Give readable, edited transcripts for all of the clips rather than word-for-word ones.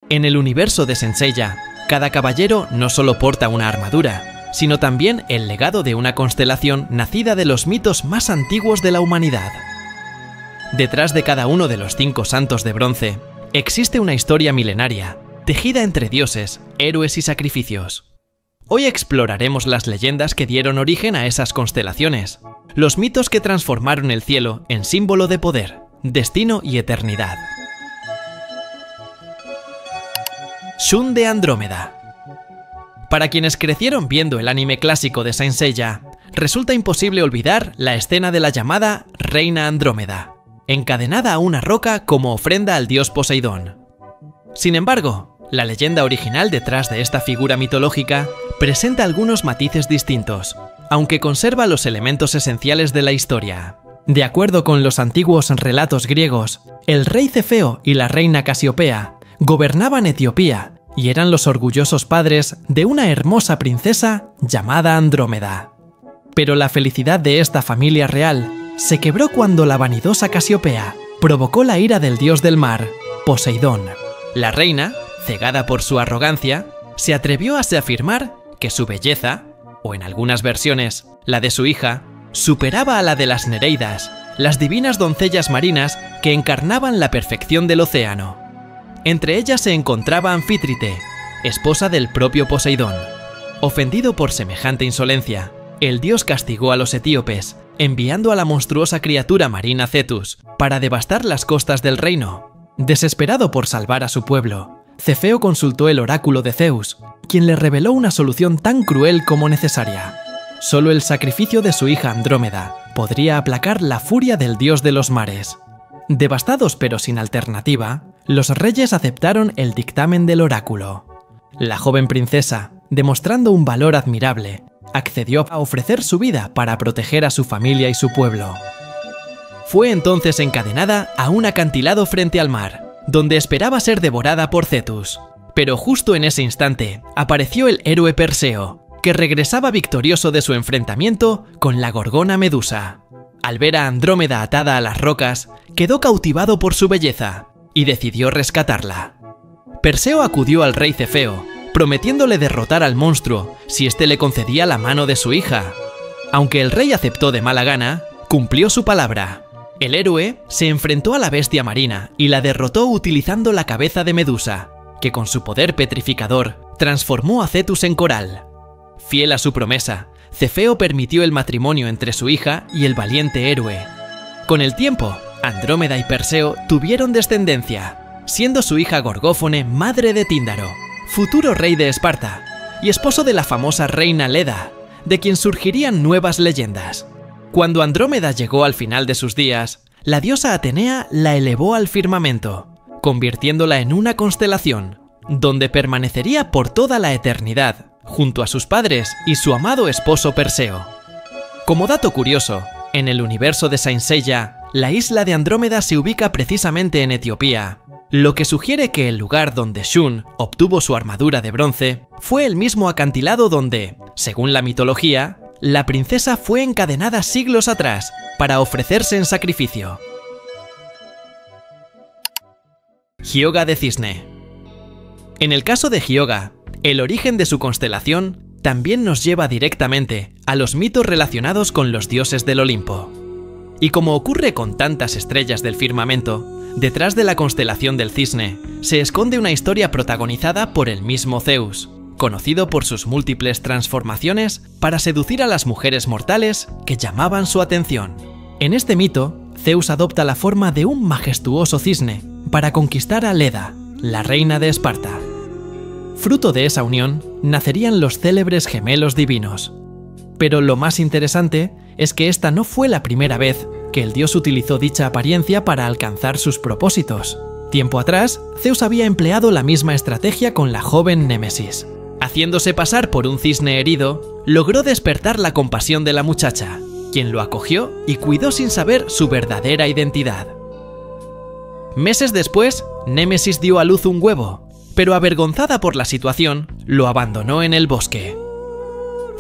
En el universo de Saint Seiya, cada caballero no solo porta una armadura, sino también el legado de una constelación nacida de los mitos más antiguos de la humanidad. Detrás de cada uno de los 5 santos de bronce, existe una historia milenaria, tejida entre dioses, héroes y sacrificios. Hoy exploraremos las leyendas que dieron origen a esas constelaciones, los mitos que transformaron el cielo en símbolo de poder, destino y eternidad. Shun de Andrómeda. Para quienes crecieron viendo el anime clásico de Saint Seiya, resulta imposible olvidar la escena de la llamada Reina Andrómeda, encadenada a una roca como ofrenda al dios Poseidón. Sin embargo, la leyenda original detrás de esta figura mitológica presenta algunos matices distintos, aunque conserva los elementos esenciales de la historia. De acuerdo con los antiguos relatos griegos, el rey Cefeo y la reina Casiopea gobernaban Etiopía y eran los orgullosos padres de una hermosa princesa llamada Andrómeda. Pero la felicidad de esta familia real se quebró cuando la vanidosa Casiopea provocó la ira del dios del mar, Poseidón. La reina, cegada por su arrogancia, se atrevió a afirmar que su belleza, o en algunas versiones, la de su hija, superaba a la de las Nereidas, las divinas doncellas marinas que encarnaban la perfección del océano. Entre ellas se encontraba Anfítrite, esposa del propio Poseidón. Ofendido por semejante insolencia, el dios castigó a los etíopes, enviando a la monstruosa criatura marina Cetus para devastar las costas del reino. Desesperado por salvar a su pueblo, Cefeo consultó el oráculo de Zeus, quien le reveló una solución tan cruel como necesaria. Solo el sacrificio de su hija Andrómeda podría aplacar la furia del dios de los mares. Devastados pero sin alternativa, los reyes aceptaron el dictamen del oráculo. La joven princesa, demostrando un valor admirable, accedió a ofrecer su vida para proteger a su familia y su pueblo. Fue entonces encadenada a un acantilado frente al mar, donde esperaba ser devorada por Cetus. Pero justo en ese instante apareció el héroe Perseo, que regresaba victorioso de su enfrentamiento con la gorgona Medusa. Al ver a Andrómeda atada a las rocas, quedó cautivado por su belleza y decidió rescatarla. Perseo acudió al rey Cefeo, prometiéndole derrotar al monstruo si éste le concedía la mano de su hija. Aunque el rey aceptó de mala gana, cumplió su palabra. El héroe se enfrentó a la bestia marina y la derrotó utilizando la cabeza de Medusa, que con su poder petrificador transformó a Cetus en coral. Fiel a su promesa, Cefeo permitió el matrimonio entre su hija y el valiente héroe. Con el tiempo, Andrómeda y Perseo tuvieron descendencia, siendo su hija Gorgófone madre de Tíndaro, futuro rey de Esparta, y esposo de la famosa reina Leda, de quien surgirían nuevas leyendas. Cuando Andrómeda llegó al final de sus días, la diosa Atenea la elevó al firmamento, convirtiéndola en una constelación, donde permanecería por toda la eternidad, junto a sus padres y su amado esposo Perseo. Como dato curioso, en el universo de Saint Seiya, la isla de Andrómeda se ubica precisamente en Etiopía, lo que sugiere que el lugar donde Shun obtuvo su armadura de bronce fue el mismo acantilado donde, según la mitología, la princesa fue encadenada siglos atrás para ofrecerse en sacrificio. Hyōga de Cisne. En el caso de Hyōga, el origen de su constelación también nos lleva directamente a los mitos relacionados con los dioses del Olimpo. Y como ocurre con tantas estrellas del firmamento, detrás de la constelación del Cisne se esconde una historia protagonizada por el mismo Zeus, conocido por sus múltiples transformaciones para seducir a las mujeres mortales que llamaban su atención. En este mito, Zeus adopta la forma de un majestuoso cisne para conquistar a Leda, la reina de Esparta. Fruto de esa unión, nacerían los célebres gemelos divinos. Pero lo más interesante es que esta no fue la primera vez que el dios utilizó dicha apariencia para alcanzar sus propósitos. Tiempo atrás, Zeus había empleado la misma estrategia con la joven Némesis. Haciéndose pasar por un cisne herido, logró despertar la compasión de la muchacha, quien lo acogió y cuidó sin saber su verdadera identidad. Meses después, Némesis dio a luz un huevo, pero avergonzada por la situación, lo abandonó en el bosque.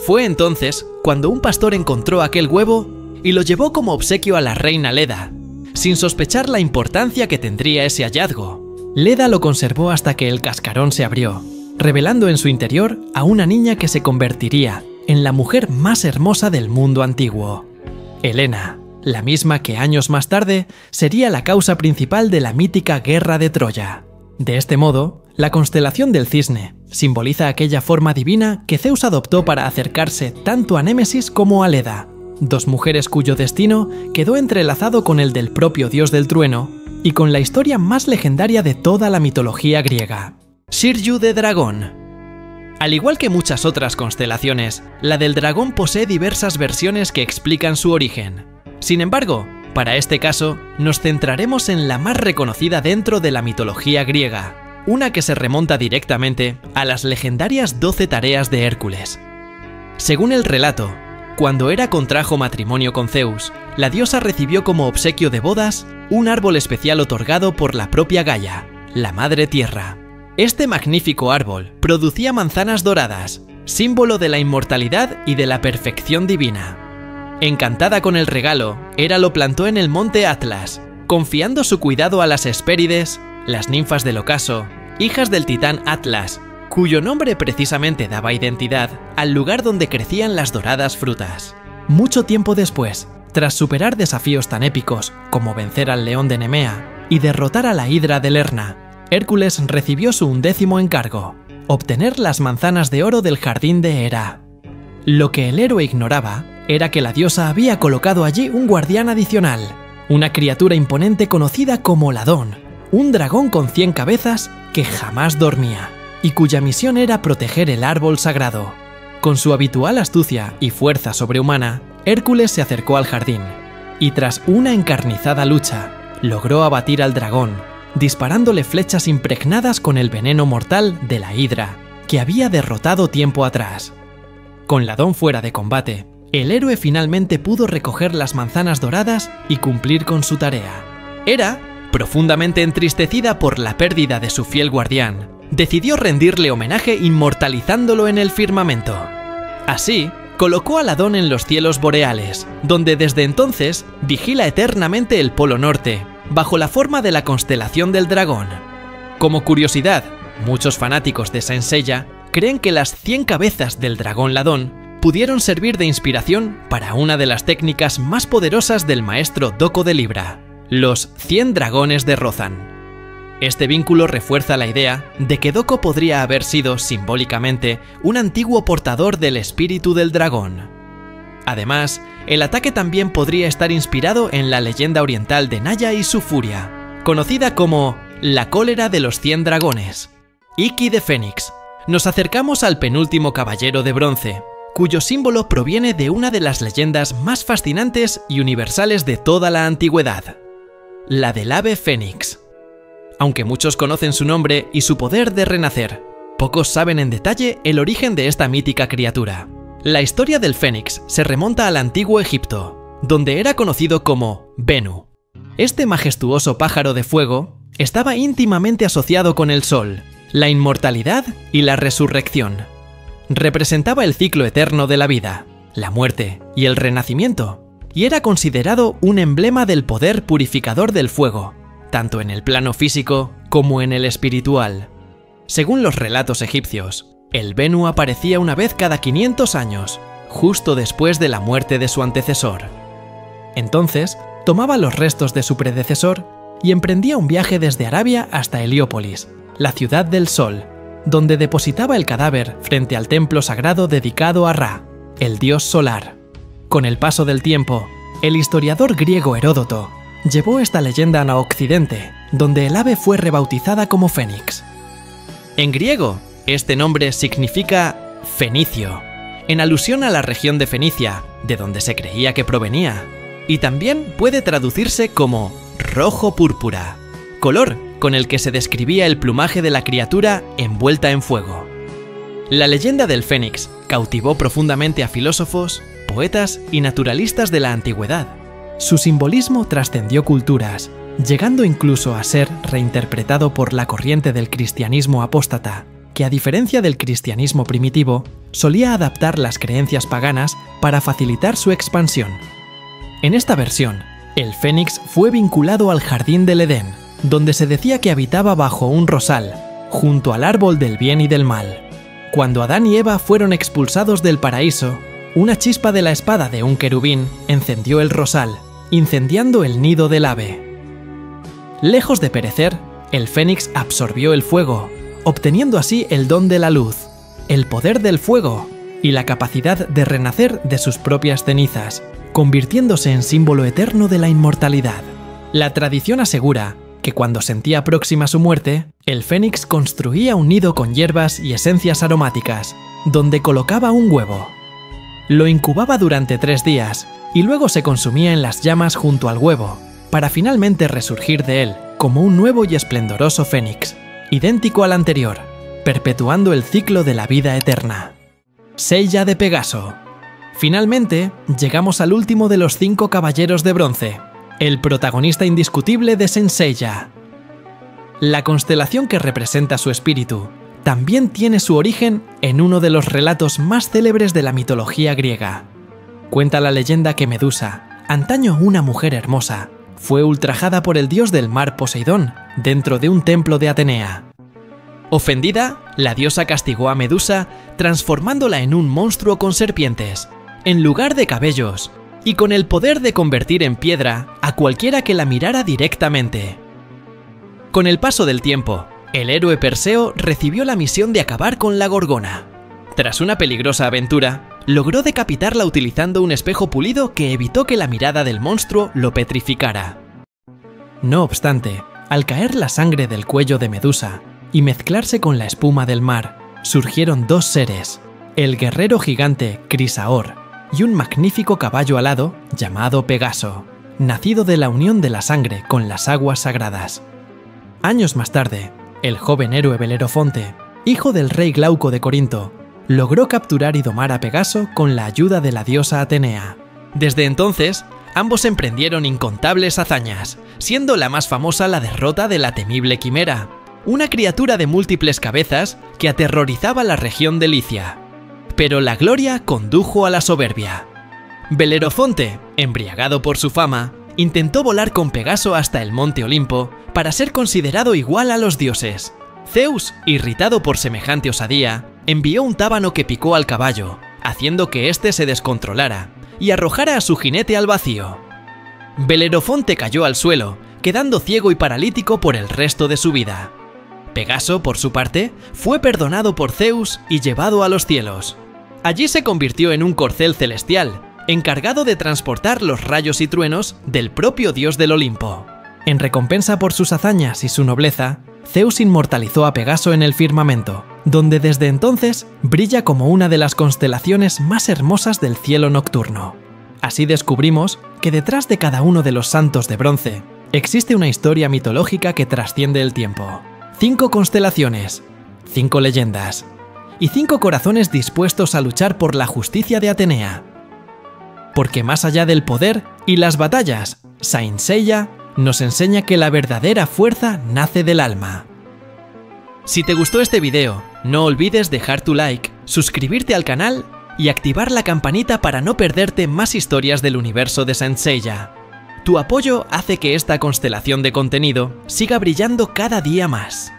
Fue entonces cuando un pastor encontró aquel huevo y lo llevó como obsequio a la reina Leda, sin sospechar la importancia que tendría ese hallazgo. Leda lo conservó hasta que el cascarón se abrió, revelando en su interior a una niña que se convertiría en la mujer más hermosa del mundo antiguo, Helena, la misma que años más tarde sería la causa principal de la mítica Guerra de Troya. De este modo, la constelación del cisne simboliza aquella forma divina que Zeus adoptó para acercarse tanto a Némesis como a Leda, dos mujeres cuyo destino quedó entrelazado con el del propio dios del trueno y con la historia más legendaria de toda la mitología griega, Shiryu de Dragón. Al igual que muchas otras constelaciones, la del dragón posee diversas versiones que explican su origen. Sin embargo, para este caso, nos centraremos en la más reconocida dentro de la mitología griega, una que se remonta directamente a las legendarias 12 tareas de Hércules. Según el relato, cuando Hera contrajo matrimonio con Zeus, la diosa recibió como obsequio de bodas un árbol especial otorgado por la propia Gaia, la Madre Tierra. Este magnífico árbol producía manzanas doradas, símbolo de la inmortalidad y de la perfección divina. Encantada con el regalo, Hera lo plantó en el monte Atlas, confiando su cuidado a las Hespérides, las ninfas del ocaso, hijas del titán Atlas, cuyo nombre precisamente daba identidad al lugar donde crecían las doradas frutas. Mucho tiempo después, tras superar desafíos tan épicos como vencer al león de Nemea y derrotar a la hidra de Lerna, Hércules recibió su 11º encargo, obtener las manzanas de oro del jardín de Hera. Lo que el héroe ignoraba era que la diosa había colocado allí un guardián adicional, una criatura imponente conocida como Ladón, un dragón con 100 cabezas que jamás dormía, y cuya misión era proteger el árbol sagrado. Con su habitual astucia y fuerza sobrehumana, Hércules se acercó al jardín, y tras una encarnizada lucha, logró abatir al dragón, disparándole flechas impregnadas con el veneno mortal de la hidra, que había derrotado tiempo atrás. Con Ladón fuera de combate, el héroe finalmente pudo recoger las manzanas doradas y cumplir con su tarea. Hera, profundamente entristecida por la pérdida de su fiel guardián, decidió rendirle homenaje inmortalizándolo en el firmamento. Así, colocó a Ladón en los cielos boreales, donde desde entonces vigila eternamente el Polo Norte, bajo la forma de la constelación del dragón. Como curiosidad, muchos fanáticos de Saint Seiya creen que las 100 cabezas del dragón Ladón pudieron servir de inspiración para una de las técnicas más poderosas del maestro Doko de Libra, los 100 dragones de Rozan. Este vínculo refuerza la idea de que Doko podría haber sido, simbólicamente, un antiguo portador del espíritu del dragón. Además, el ataque también podría estar inspirado en la leyenda oriental de Naya y su furia, conocida como la cólera de los 100 dragones. Ikki de Fénix. Nos acercamos al penúltimo caballero de bronce, cuyo símbolo proviene de una de las leyendas más fascinantes y universales de toda la antigüedad, la del ave fénix. Aunque muchos conocen su nombre y su poder de renacer, pocos saben en detalle el origen de esta mítica criatura. La historia del fénix se remonta al antiguo Egipto, donde era conocido como Benu. Este majestuoso pájaro de fuego estaba íntimamente asociado con el sol, la inmortalidad y la resurrección. Representaba el ciclo eterno de la vida, la muerte y el renacimiento, y era considerado un emblema del poder purificador del fuego, tanto en el plano físico como en el espiritual. Según los relatos egipcios, el Benu aparecía una vez cada 500 años, justo después de la muerte de su antecesor. Entonces, tomaba los restos de su predecesor y emprendía un viaje desde Arabia hasta Heliópolis, la ciudad del sol, donde depositaba el cadáver frente al templo sagrado dedicado a Ra, el dios solar. Con el paso del tiempo, el historiador griego Heródoto llevó esta leyenda a Occidente, donde el ave fue rebautizada como Fénix. En griego, este nombre significa fenicio, en alusión a la región de Fenicia, de donde se creía que provenía, y también puede traducirse como rojo púrpura, color con el que se describía el plumaje de la criatura envuelta en fuego. La leyenda del Fénix cautivó profundamente a filósofos, poetas y naturalistas de la antigüedad. Su simbolismo trascendió culturas, llegando incluso a ser reinterpretado por la corriente del cristianismo apóstata, que a diferencia del cristianismo primitivo, solía adaptar las creencias paganas para facilitar su expansión. En esta versión, el Fénix fue vinculado al jardín del Edén, donde se decía que habitaba bajo un rosal, junto al árbol del bien y del mal. Cuando Adán y Eva fueron expulsados del paraíso, una chispa de la espada de un querubín encendió el rosal, incendiando el nido del ave. Lejos de perecer, el fénix absorbió el fuego, obteniendo así el don de la luz, el poder del fuego y la capacidad de renacer de sus propias cenizas, convirtiéndose en símbolo eterno de la inmortalidad. La tradición asegura que cuando sentía próxima su muerte, el fénix construía un nido con hierbas y esencias aromáticas, donde colocaba un huevo. Lo incubaba durante 3 días y luego se consumía en las llamas junto al huevo, para finalmente resurgir de él como un nuevo y esplendoroso fénix, idéntico al anterior, perpetuando el ciclo de la vida eterna. Seiya de Pegaso. Finalmente, llegamos al último de los 5 caballeros de bronce, el protagonista indiscutible de Saint Seiya. La constelación que representa su espíritu también tiene su origen en uno de los relatos más célebres de la mitología griega. Cuenta la leyenda que Medusa, antaño una mujer hermosa, fue ultrajada por el dios del mar Poseidón dentro de un templo de Atenea. Ofendida, la diosa castigó a Medusa transformándola en un monstruo con serpientes, en lugar de cabellos, y con el poder de convertir en piedra a cualquiera que la mirara directamente. Con el paso del tiempo, el héroe Perseo recibió la misión de acabar con la Gorgona. Tras una peligrosa aventura, logró decapitarla utilizando un espejo pulido que evitó que la mirada del monstruo lo petrificara. No obstante, al caer la sangre del cuello de Medusa y mezclarse con la espuma del mar, surgieron 2 seres, el guerrero gigante Crisaor y un magnífico caballo alado llamado Pegaso, nacido de la unión de la sangre con las aguas sagradas. Años más tarde, el joven héroe Belerofonte, hijo del rey Glauco de Corinto, logró capturar y domar a Pegaso con la ayuda de la diosa Atenea. Desde entonces, ambos emprendieron incontables hazañas, siendo la más famosa la derrota de la temible Quimera, una criatura de múltiples cabezas que aterrorizaba la región de Licia. Pero la gloria condujo a la soberbia. Belerofonte, embriagado por su fama, intentó volar con Pegaso hasta el monte Olimpo para ser considerado igual a los dioses. Zeus, irritado por semejante osadía, envió un tábano que picó al caballo, haciendo que éste se descontrolara y arrojara a su jinete al vacío. Belerofonte cayó al suelo, quedando ciego y paralítico por el resto de su vida. Pegaso, por su parte, fue perdonado por Zeus y llevado a los cielos. Allí se convirtió en un corcel celestial, encargado de transportar los rayos y truenos del propio dios del Olimpo. En recompensa por sus hazañas y su nobleza, Zeus inmortalizó a Pegaso en el firmamento, donde desde entonces brilla como una de las constelaciones más hermosas del cielo nocturno. Así descubrimos que detrás de cada uno de los santos de bronce existe una historia mitológica que trasciende el tiempo. 5 constelaciones, 5 leyendas y 5 corazones dispuestos a luchar por la justicia de Atenea. Porque más allá del poder y las batallas, Saint Seiya nos enseña que la verdadera fuerza nace del alma. Si te gustó este video, no olvides dejar tu like, suscribirte al canal y activar la campanita para no perderte más historias del universo de Saint Seiya. Tu apoyo hace que esta constelación de contenido siga brillando cada día más.